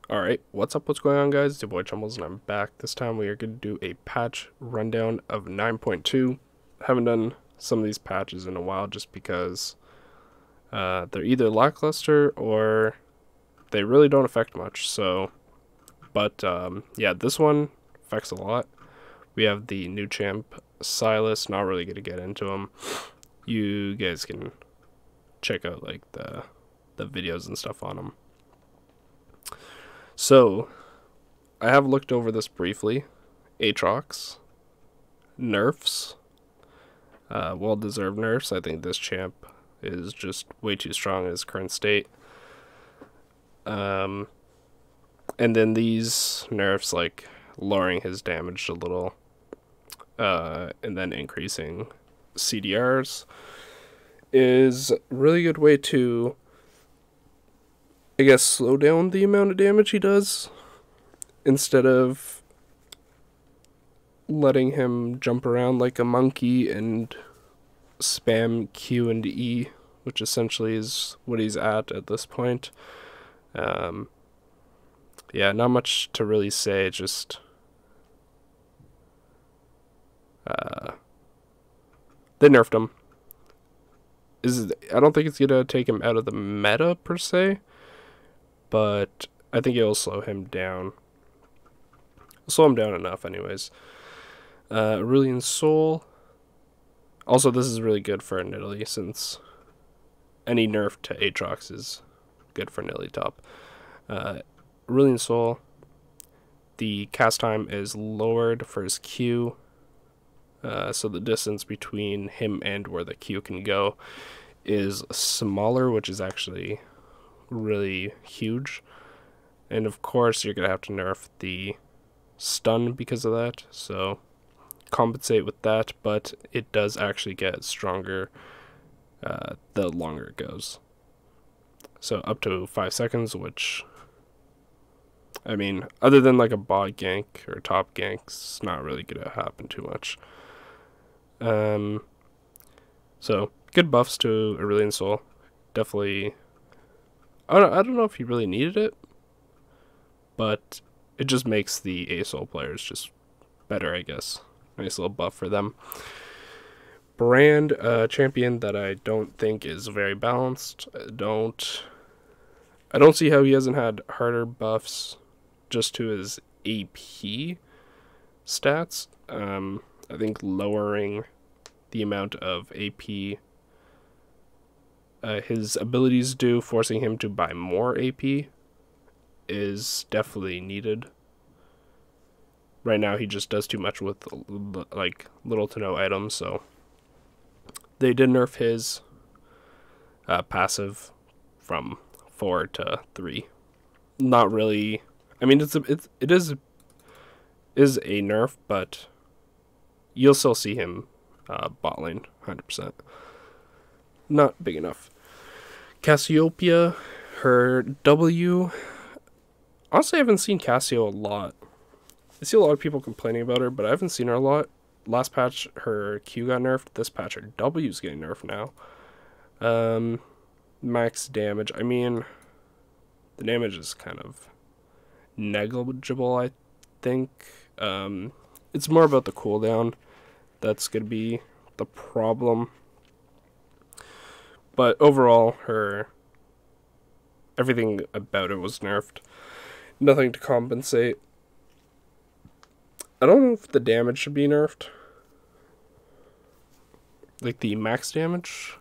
Alright, what's up, what's going on, guys? It's your boy Chumbles, and I'm back. This time we are going to do a patch rundown of 9.2. Haven't done some of these patches in a while just because they're either lackluster or they really don't affect much. But yeah, this one affects a lot. We have the new champ, Silas. Not really going to get into him. You guys can check out like the videos and stuff on him. So, I have looked over this briefly. Aatrox, nerfs, well-deserved nerfs. I think this champ is just way too strong in his current state. And then these nerfs, like lowering his damage a little, and then increasing CDRs, is a really good way to, I guess, slow down the amount of damage he does instead of letting him jump around like a monkey and spam Q and E, which essentially is what he's at this point. Yeah, not much to really say, just they nerfed him. I don't think it's gonna take him out of the meta per se, but I think it'll slow him down. Slow him down enough anyways. Irelia Soul. Also, this is really good for Nidalee, since any nerf to Aatrox is good for Nidalee top. Irelia Soul. The cast time is lowered for his Q. So the distance between him and where the Q can go is smaller, which is actually really huge. And of course you're gonna have to nerf the stun because of that, so compensate with that, but it does actually get stronger the longer it goes. So up to 5 seconds, which, I mean, other than like a bot gank or top gank, it's not really gonna happen too much. So good buffs to Irelia Soul. Definitely, I don't know if he really needed it, but it just makes the ASOL players just better, I guess. Nice little buff for them. Brand, champion that I don't think is very balanced. I don't see how he hasn't had harder buffs just to his AP stats. I think lowering the amount of AP his abilities do, forcing him to buy more AP, is definitely needed. Right now he just does too much with like little to no items, so they did nerf his passive from 4 to 3. Not really. I mean, it is a nerf, but you'll still see him bot lane 100%. Not big enough. Cassiopeia, her W. Honestly, I haven't seen Cassio a lot. I see a lot of people complaining about her, but I haven't seen her a lot. Last patch, her Q got nerfed. This patch, her W's getting nerfed now. Max damage. I mean, the damage is kind of negligible, I think. It's more about the cooldown that's going to be the problem. But overall, everything about it was nerfed. Nothing to compensate. I don't know if the damage should be nerfed. Like the max damage.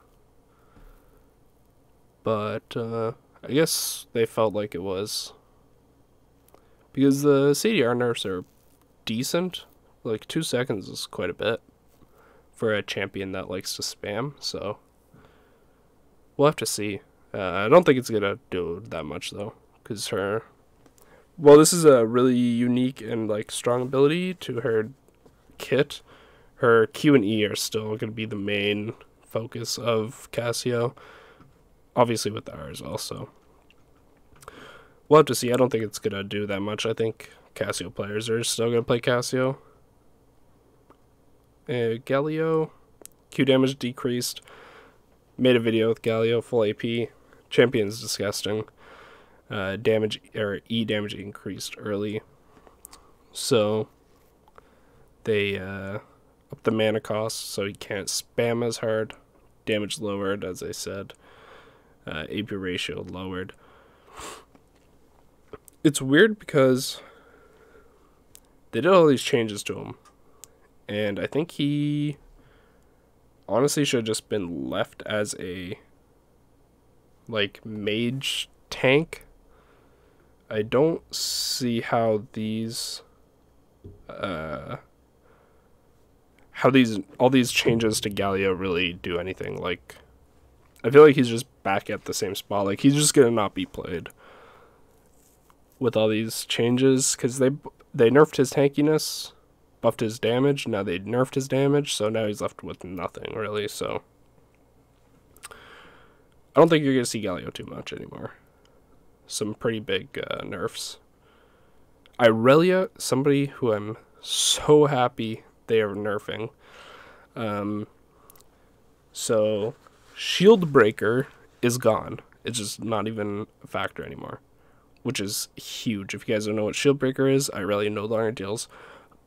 But I guess they felt like it was. Because the CDR nerfs are decent. Like 2 seconds is quite a bit for a champion that likes to spam, so we'll have to see. I don't think it's gonna do that much though, because this is a really unique and like strong ability to her kit. Her Q and E are still gonna be the main focus of Cassio, obviously with the R as well, so we'll have to see. I don't think it's gonna do that much. I think Cassio players are still gonna play Cassio. Galio, Q damage decreased. Made a video with Galio, full AP. Champion's disgusting. damage or E damage increased early. So they up the mana cost so he can't spam as hard. Damage lowered, as I said. AP ratio lowered. It's weird because they did all these changes to him, and I think he honestly should have just been left as a like mage tank. I don't see how these all these changes to Galio really do anything. Like, I feel like he's just back at the same spot. Like, he's just gonna not be played with all these changes because they nerfed his tankiness, buffed his damage. Now they nerfed his damage, so now he's left with nothing really. So I don't think you're gonna see Galio too much anymore. Some pretty big nerfs. Irelia, somebody who I'm so happy they are nerfing. So Shield Breaker is gone. It's just not even a factor anymore, which is huge. If you guys don't know what Shield Breaker is, Irelia no longer deals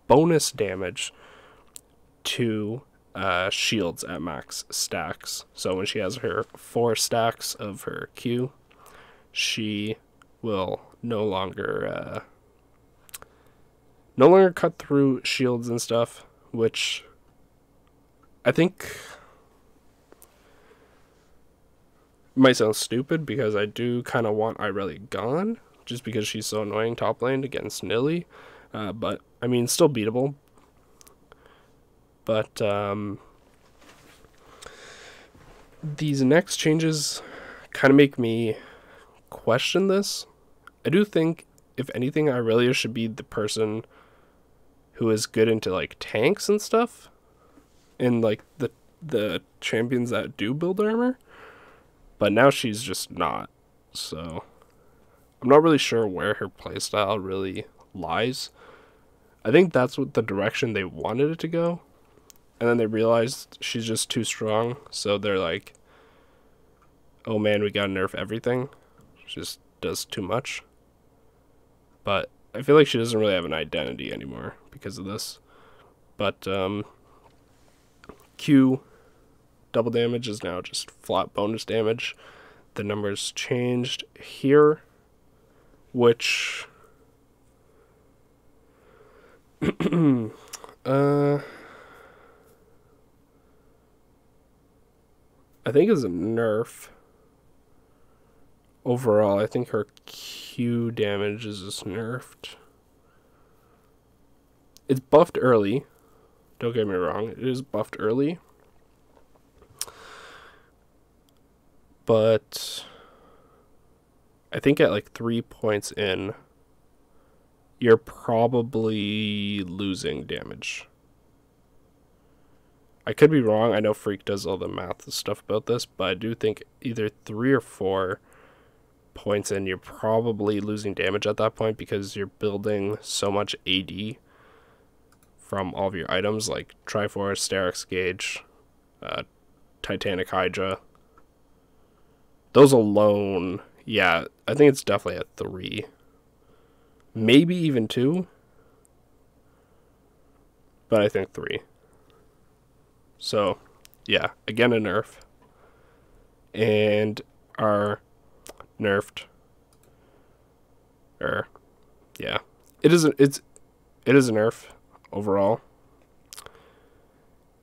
bonus damage to shields at max stacks. So when she has her 4 stacks of her Q, she will no longer cut through shields and stuff, which I think might sound stupid because I do kind of want Irelia gone just because she's so annoying top lane against Nidalee. But I mean, still beatable. But these next changes kind of make me question this. I do think, if anything, Irelia should be the person who is good into like tanks and stuff, and like the champions that do build armor. But now she's just not. So I'm not really sure where her playstyle really lies. I think that's what the direction they wanted it to go. And then they realized she's just too strong. So they're like, oh man, we gotta nerf everything. She just does too much. But I feel like she doesn't really have an identity anymore because of this. But Q double damage is now just flat bonus damage. The numbers changed here, which I think is a nerf. Overall, I think her Q damage is just nerfed. It's buffed early. Don't get me wrong, it is buffed early. But I think at like 3 points in, you're probably losing damage. I could be wrong. I know Freak does all the math and stuff about this, but I do think either 3 or 4 points in, you're probably losing damage at that point because you're building so much AD from all of your items like Triforce, Sterak's Gauge, Titanic Hydra. Those alone, yeah, I think it's definitely at 3. Maybe even 2. But I think 3. So, yeah, again a nerf. And our nerfed, yeah, it is a nerf overall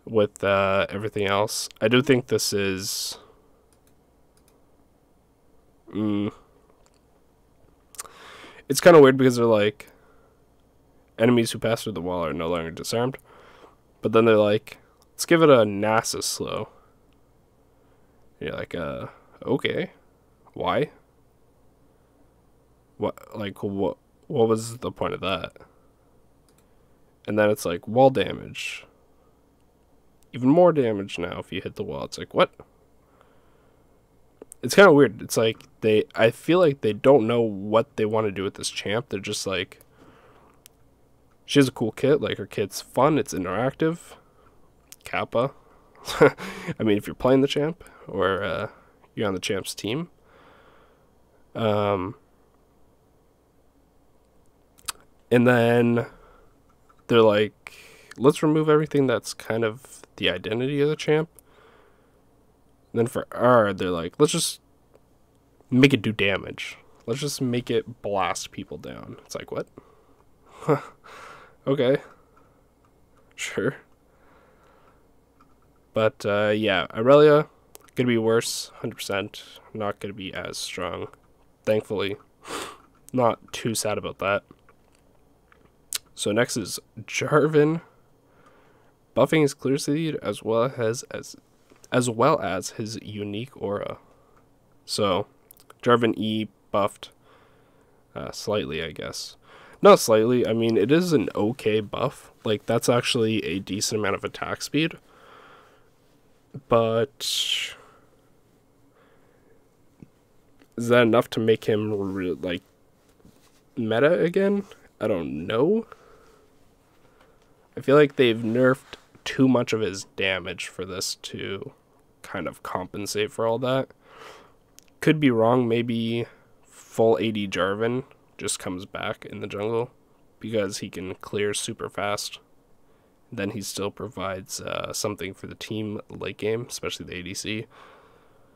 with everything else. I do think this is it's kind of weird because they're like, enemies who pass through the wall are no longer disarmed, but then they're like, let's give it a NASA slow. You're like, okay, why? What was the point of that? And then it's like, wall damage. Even more damage now if you hit the wall. It's like, what? It's kind of weird. It's like, I feel like they don't know what they want to do with this champ. They're just like, she has a cool kit. Like, her kit's fun. It's interactive. Kappa. I mean, if you're playing the champ or you're on the champ's team. And then they're like, let's remove everything that's kind of the identity of the champ. And then for R, they're like, let's just make it do damage. Let's just make it blast people down. It's like, what? Okay. Sure. But, yeah, Irelia, gonna be worse, 100%. Not gonna be as strong. Thankfully. Not too sad about that. So next is Jarvan. Buffing his clear seed as well as his unique aura. So, Jarvan E buffed slightly, I guess. Not slightly, I mean, it is an okay buff. Like, that's actually a decent amount of attack speed. But is that enough to make him, like, meta again? I don't know. I feel like they've nerfed too much of his damage for this to kind of compensate for all that. Could be wrong, maybe full AD Jarvan just comes back in the jungle because he can clear super fast. Then he still provides something for the team late game, especially the ADC.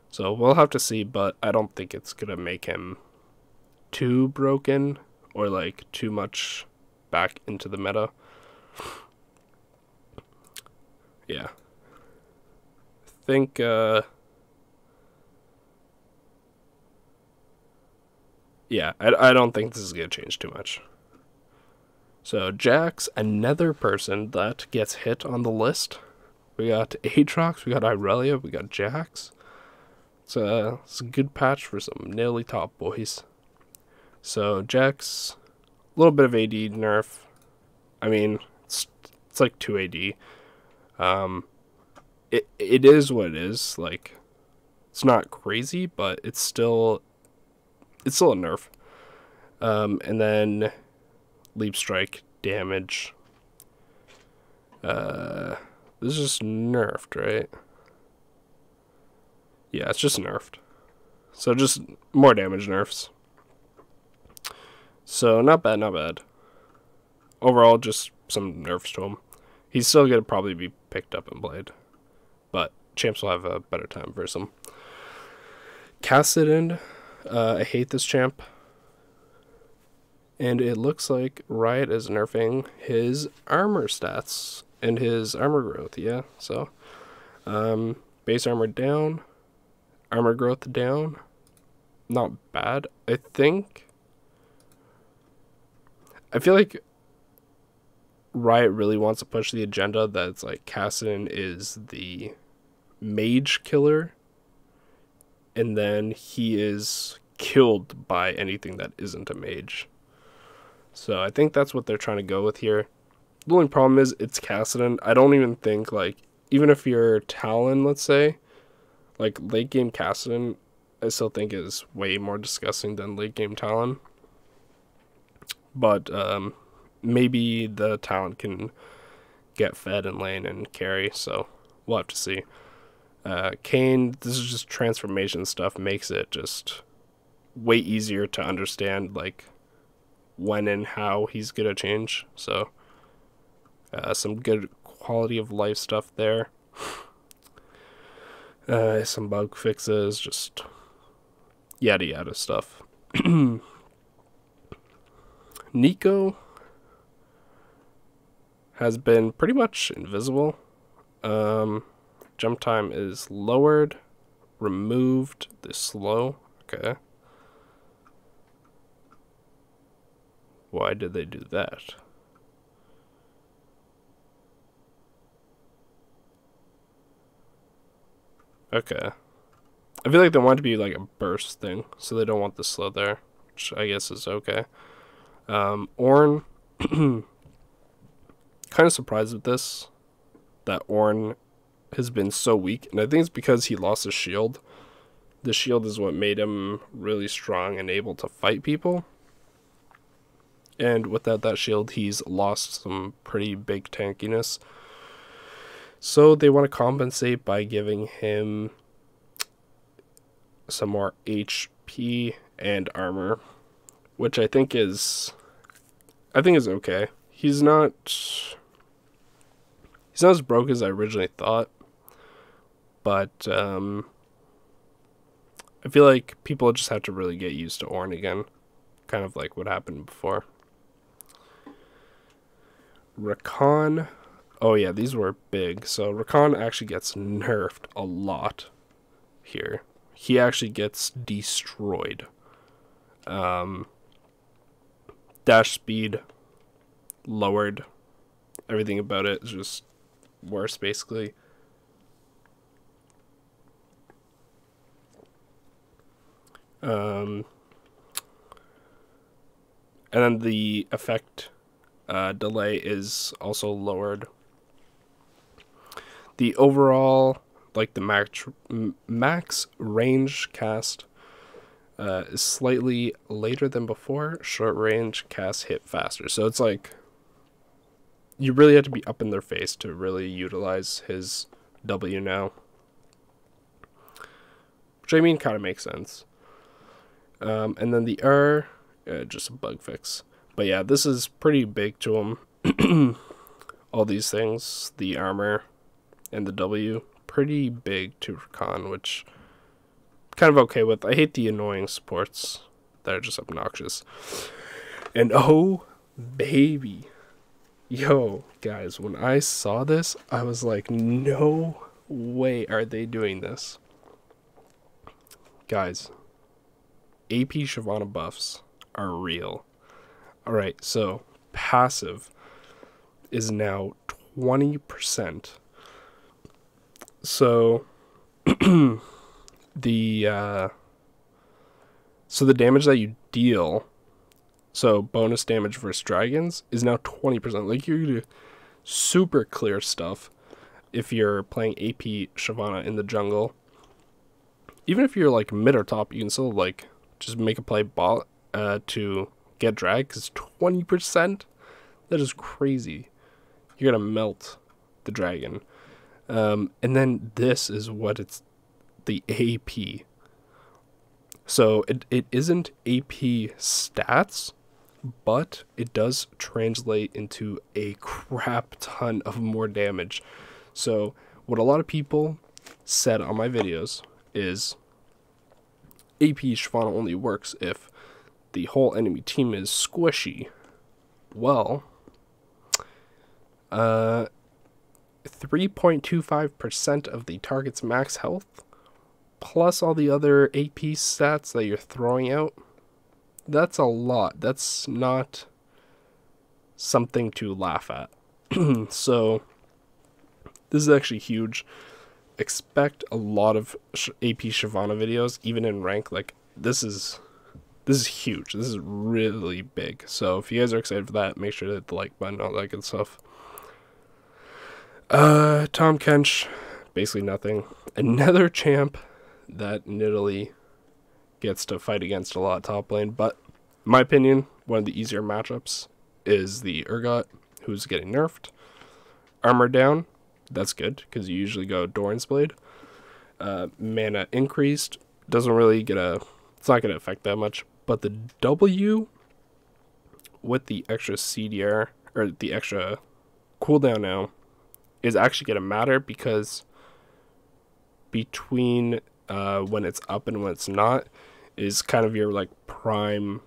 So we'll have to see, but I don't think it's going to make him too broken or like too much back into the meta. Yeah. I think yeah, I don't think this is going to change too much. So Jax, another person that gets hit on the list. We got Aatrox, we got Irelia, we got Jax. It's a good patch for some nearly top boys. So Jax, a little bit of AD nerf. I mean, it's like 2 AD. It is what it is. Like, it's not crazy, but it's still a nerf. And then Leap Strike damage. This is just nerfed, right? Yeah, it's just nerfed. So just more damage nerfs. So not bad, not bad. Overall, just some nerfs to him. He's still going to probably be picked up and played. But champs will have a better time versus him. Kassadin. I hate this champ. And it looks like Riot is nerfing his armor stats and his armor growth, yeah. So, base armor down, armor growth down. Not bad, I think. I feel like Riot really wants to push the agenda that it's like Kassadin is the mage killer, and then he is killed by anything that isn't a mage. So I think that's what they're trying to go with here. The only problem is it's Kassadin. I don't even think, like, even if you're Talon, let's say, like, late game Kassadin, I still think is way more disgusting than late game Talon. But maybe the Talon can get fed in lane and carry, so we'll have to see. Kayn, this is just transformation stuff, makes it just way easier to understand, like, when and how he's gonna change. So some good quality of life stuff there. Some bug fixes, just yada yada stuff. Nico has been pretty much invisible. Jump time is lowered, removed, this slow. Okay. Why did they do that? Okay. I feel like they want it to be like a burst thing, so they don't want the slow there, which I guess is okay. Ornn, kind of surprised with this, that Ornn has been so weak, and I think it's because he lost his shield. The shield is what made him really strong and able to fight people. And without that shield, he's lost some pretty big tankiness. So they want to compensate by giving him some more HP and armor, which I think is I think is okay. He's not as broke as I originally thought, but I feel like people just have to really get used to Ornn again, kind of like what happened before. Rakan, oh yeah, these were big. So Rakan actually gets nerfed a lot here. He actually gets destroyed. Dash speed lowered. Everything about it is just worse, basically. And then the effect delay is also lowered. The overall, like the max range cast is slightly later than before. Short range cast hit faster. So it's like you really have to be up in their face to really utilize his W now. Which I mean kind of makes sense. And then the R, just a bug fix. But yeah, this is pretty big to him. All these things, the armor and the W, pretty big to Rakan, which I'm kind of okay with. I hate the annoying supports that are just obnoxious. And oh, baby. Yo, guys, when I saw this, I was like, no way are they doing this. Guys, AP Shyvana buffs are real. Alright, so passive is now 20%. So the damage that you deal, so bonus damage versus dragons, is now 20%. Like, you're gonna do super clear stuff if you're playing AP Shyvana in the jungle. Even if you're like mid or top, you can still like just make a play bot to get drag, because 20%, that is crazy. You're gonna melt the dragon. And then this is what it's, the AP. So it isn't AP stats, but it does translate into a crap ton of more damage. So what a lot of people said on my videos is AP Shyvana only works if the whole enemy team is squishy. Well, 3.25% of the target's max health, plus all the other AP stats that you're throwing out, that's a lot. That's not something to laugh at. So this is actually huge. Expect a lot of AP Shyvana videos, even in rank. Like, this is huge. This is really big. So if you guys are excited for that, make sure to hit the like button, all that good stuff. Tom Kench, basically nothing. Another champ that Nidalee gets to fight against a lot top lane, but in my opinion, one of the easier matchups is the Urgot, who's getting nerfed. Armor down, that's good, because you usually go Doran's Blade. Mana increased, doesn't really get it's not going to affect that much, but the W with the extra CDR, or the extra cooldown now, is actually going to matter, because between when it's up and when it's not is kind of your like prime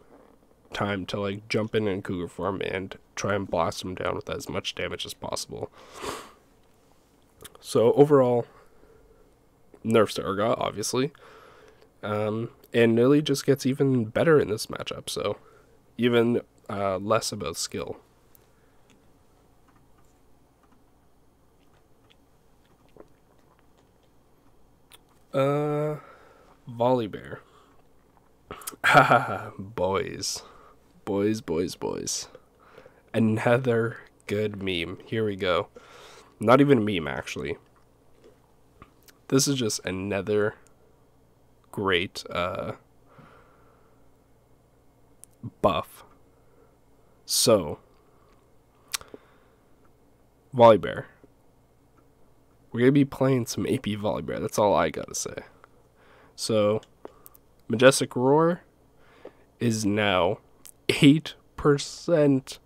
time to like jump in Cougar form and try and blast them down with as much damage as possible. So overall, nerfs to Urgot, obviously. And Nidalee just gets even better in this matchup, so even less about skill. Volibear. Boys. Boys. Another good meme. Here we go. Not even a meme, actually. This is just another great buff. So, Volibear. We're going to be playing some AP Volibear. That's all I got to say. So, Majestic Roar is now 8%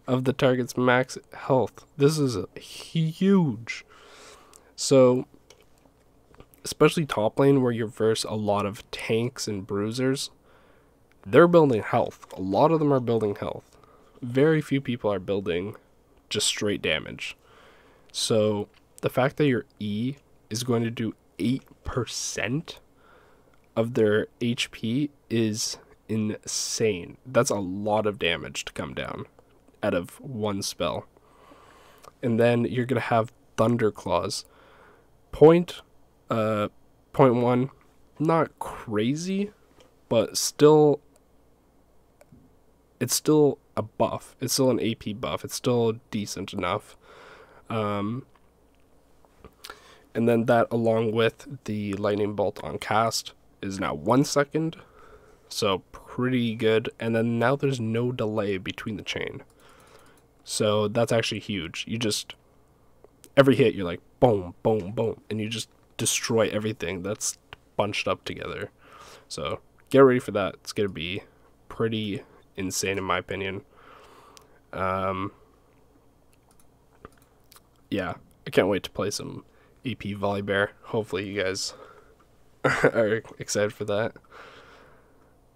of the target's max health. This is huge. So, especially top lane where you verse a lot of tanks and bruisers, they're building health. A lot of them are building health. Very few people are building just straight damage. So, the fact that your E is going to do 8% of their HP is insane. That's a lot of damage to come down out of one spell. And then you're going to have Thunderclaws. Point 1, not crazy, but still, it's still a buff. It's still an AP buff. It's still decent enough. And then that, along with the Lightning Bolt on cast, is now 1 second. So pretty good. And then now there's no delay between the chain. So that's actually huge. You just, every hit, you're like, boom, boom, boom. And you just destroy everything that's bunched up together. So get ready for that. It's going to be pretty insane in my opinion. Yeah, I can't wait to play some AP Volibear. Hopefully you guys are excited for that.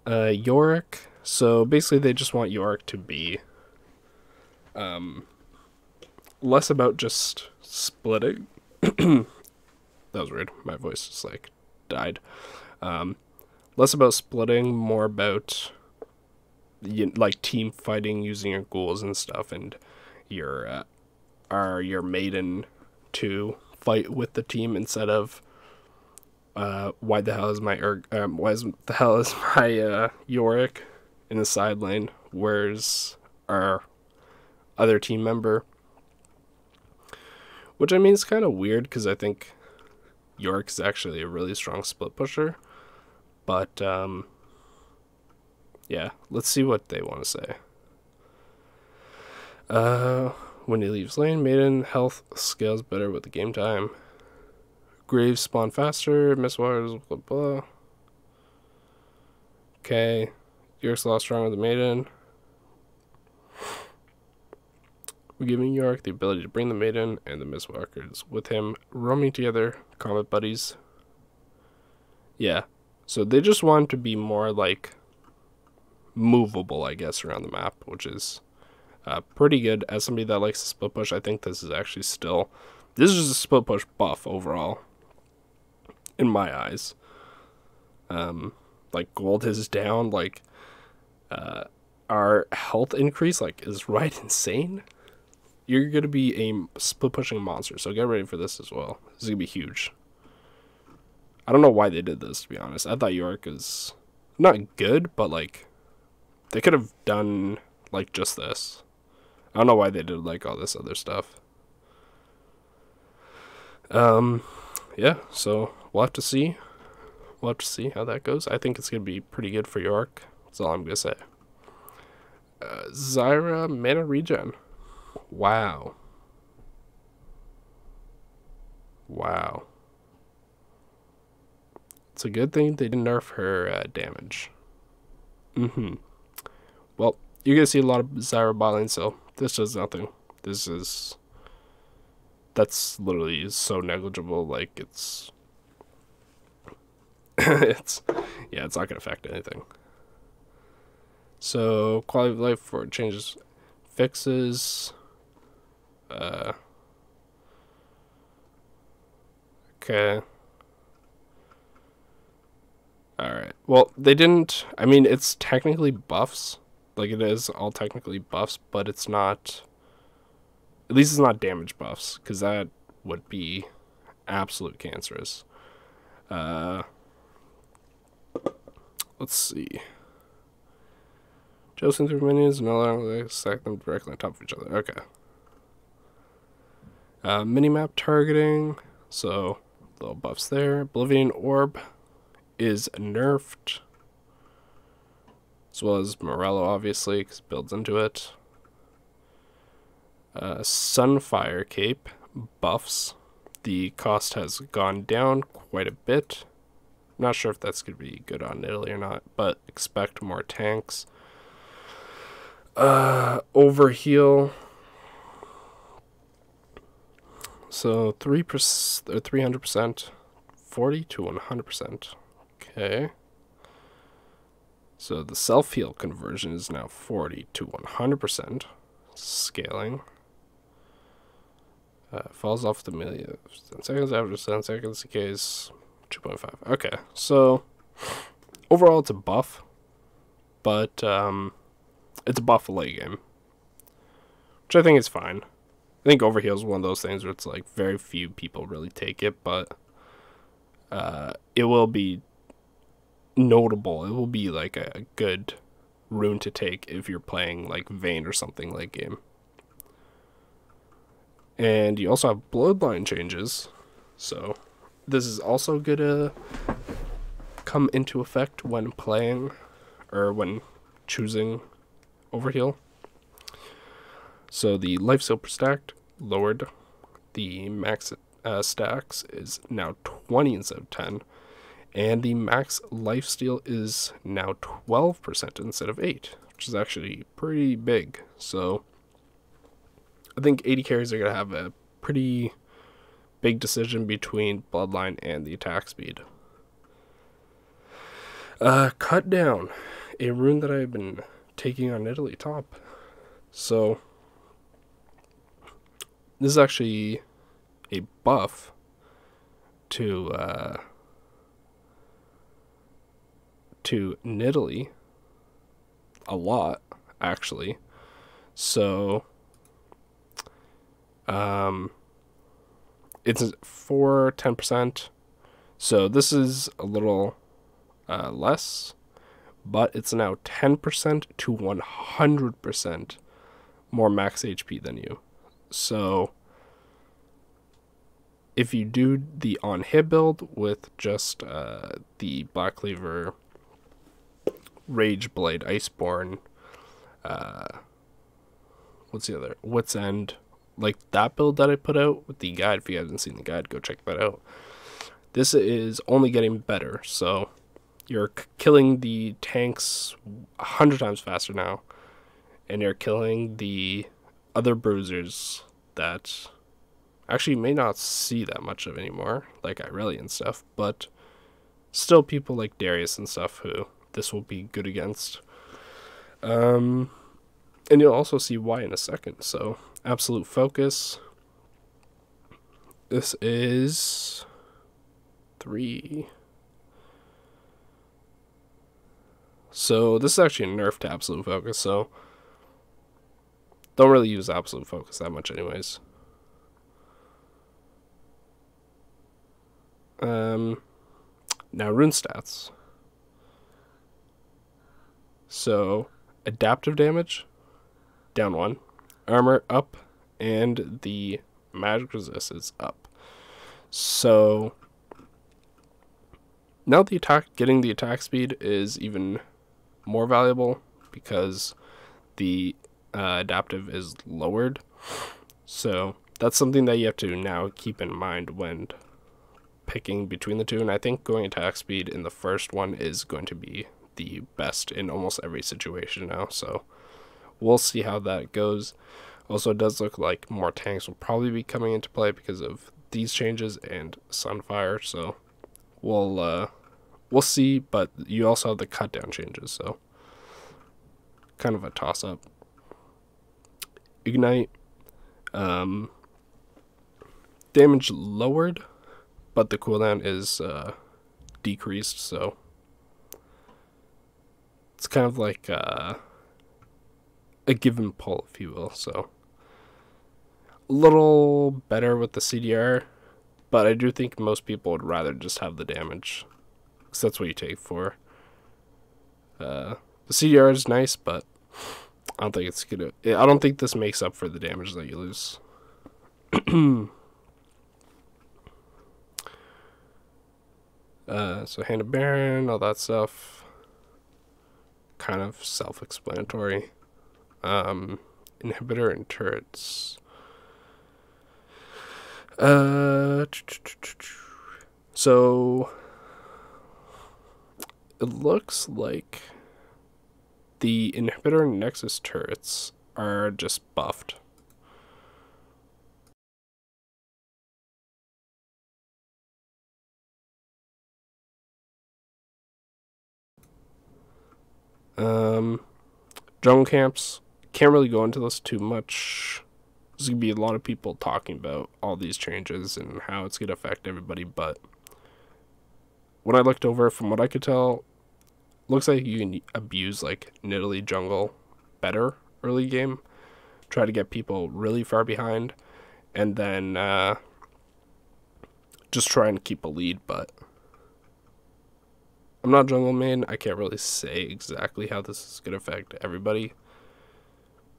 Yorick. So basically they just want Yorick to be less about just splitting. That was weird. My voice just like died. Less about splitting, more about like team fighting using your ghouls and stuff, and your maiden to fight with the team instead of why the hell is my Yorick in the side lane? Where's our other team member? Which I mean is kind of weird because I think Yorick is actually a really strong split pusher. But yeah, let's see what they want to say. When he leaves lane, maiden health scales better with the game time. Graves spawn faster, miswires, blah blah. Okay, Yorick's a lot stronger than maiden. We're giving Yorick the ability to bring the maiden and the miswalkers with him, roaming together, combat buddies. Yeah, so they just want to be more like movable, I guess, around the map, which is pretty good. As somebody that likes to split push, I think this is actually still, this is just a split push buff overall, in my eyes. Like gold is down, like our health increase like is right insane. You're gonna be a split pushing monster, so get ready for this as well. This is gonna be huge. I don't know why they did this, to be honest. I thought Yorick is not good, but like they could have done like just this. I don't know why they did like all this other stuff. Yeah, so we'll have to see. We'll have to see how that goes. I think it's gonna be pretty good for Yorick. That's all I'm gonna say. Zyra mana regen. Wow. Wow. It's a good thing they didn't nerf her damage. Well, you're gonna see a lot of Zyra bottling, so this does nothing. This is, that's literally so negligible. Like it's it's yeah, it's not gonna affect anything. So quality of life for changes, fixes. Okay. Alright. Well, they didn't, I mean, it's technically buffs. Like, it is all technically buffs, but it's not, at least it's not damage buffs, because that would be absolute cancerous. Let's see. Jousting through minions, no longer stack them directly on top of each other. Okay. Minimap targeting, so little buffs there. Oblivion Orb is nerfed, as well as Morello, obviously, because it builds into it. Sunfire Cape buffs. The cost has gone down quite a bit. I'm not sure if that's going to be good on Italy or not, but expect more tanks. overheal. So 3%, 300%, 40 to 100%. Okay. So the self-heal conversion is now 40 to 100%. Scaling. Falls off the million. 10 seconds after 10 seconds decays 2.5. Okay, so overall it's a buff, but it's a buff late game, which I think is fine. I think overheal is one of those things where it's like very few people really take it, but it will be notable. It will be like a good rune to take if you're playing like Vayne or something late game. And you also have bloodline changes, so this is also going to come into effect when playing or when choosing overheal. So the life steal per stack lowered. The max stacks is now 20 instead of 10. And the max lifesteal is now 12% instead of 8%, which is actually pretty big. So I think 80 carries are going to have a pretty big decision between Bloodline and the attack speed. Cut down, a rune that I've been taking on Nidalee top. So this is actually a buff to Nidalee a lot, actually. So it's for 10%. So this is a little less, but it's now 10% to 100% more max HP than you. So if you do the on-hit build with just the Black Cleaver, Rage Blade, Iceborne, what's the other? Wit's End, like that build that I put out with the guide. If you haven't seen the guide, go check that out. This is only getting better, so you're killing the tanks 100 times faster now, and you're killing the other bruisers that actually may not see that much of anymore, like Irelia and stuff, but still people like Darius and stuff who this will be good against. And you'll also see why in a second. So absolute focus. This is 3. So this is actually a nerf to absolute focus, so don't really use absolute focus that much anyways. Now rune stats. So adaptive damage down 1, armor up, and the magic resist is up. So now the getting the attack speed is even more valuable because the adaptive is lowered. So that's something that you have to now keep in mind when picking between the two, and I think going attack speed in the first one is going to be the best in almost every situation now, so we'll see how that goes. Also, it does look like more tanks will probably be coming into play because of these changes and Sunfire, so we'll see, but you also have the cut down changes, so kind of a toss up. Ignite, damage lowered, but the cooldown is decreased, so it's kind of like a give and pull, if you will. So a little better with the CDR, but I do think most people would rather just have the damage, because that's what you take for. The CDR is nice, but I don't think it's gonna. I don't think this makes up for the damage that you lose. So Hand of Baron, all that stuff, kind of self-explanatory. Inhibitor and turrets. So it looks like the inhibitor and Nexus turrets are just buffed. Jungle camps, can't really go into this too much. There's going to be a lot of people talking about all these changes and how it's going to affect everybody, but when I looked over, from what I could tell, looks like you can abuse like Nidalee jungle better early game, try to get people really far behind, and then just try and keep a lead. But I'm not jungle main, I can't really say exactly how this is going to affect everybody,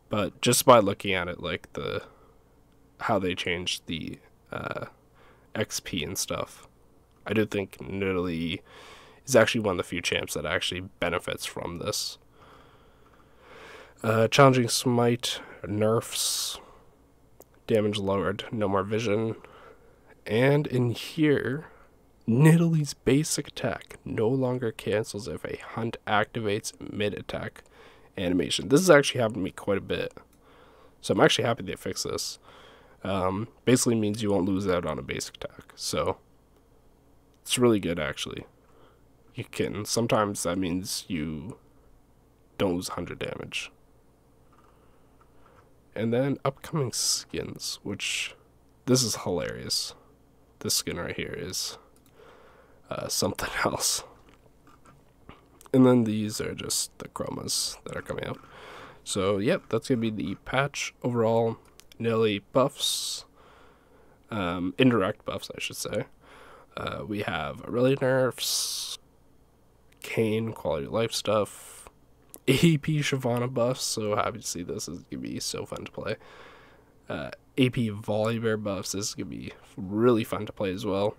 but just by looking at it, like how they changed the XP and stuff, I do think Nidalee is actually one of the few champs that actually benefits from this. Challenging smite, nerfs, damage lowered, no more vision, and in here, Nidalee's basic attack no longer cancels if a hunt activates mid-attack animation. This has actually happened to me quite a bit, so I'm actually happy they fixed this. Basically means you won't lose out on a basic attack, so it's really good actually. You can, sometimes that means you don't lose 100 damage. And then upcoming skins, which, this is hilarious. This skin right here is something else. And then these are just the chromas that are coming out. So yep, that's going to be the patch overall. Nidalee buffs, indirect buffs I should say. We have Irelia nerfs, Kane quality of life stuff, AP Shyvana buffs, so happy to see this. Is going to be so fun to play. AP Volibear buffs, this is going to be really fun to play as well.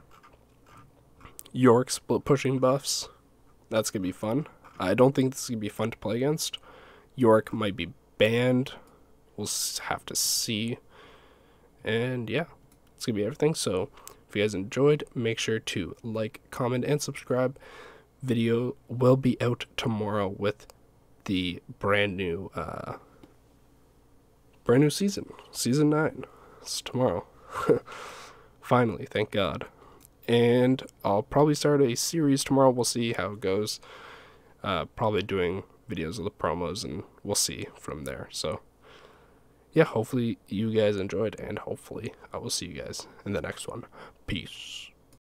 YORIck split pushing buffs, that's going to be fun. I don't think this is going to be fun to play against. Yorick might be banned, we'll have to see. And yeah, it's going to be everything. So if you guys enjoyed, make sure to like, comment, and subscribe. Video will be out tomorrow with the brand new season 9. It's tomorrow. Finally, thank God. And I'll probably start a series tomorrow. We'll see how it goes. Probably doing videos of the promos, and we'll see from there. So yeah, hopefully you guys enjoyed, and hopefully I will see you guys in the next one. Peace.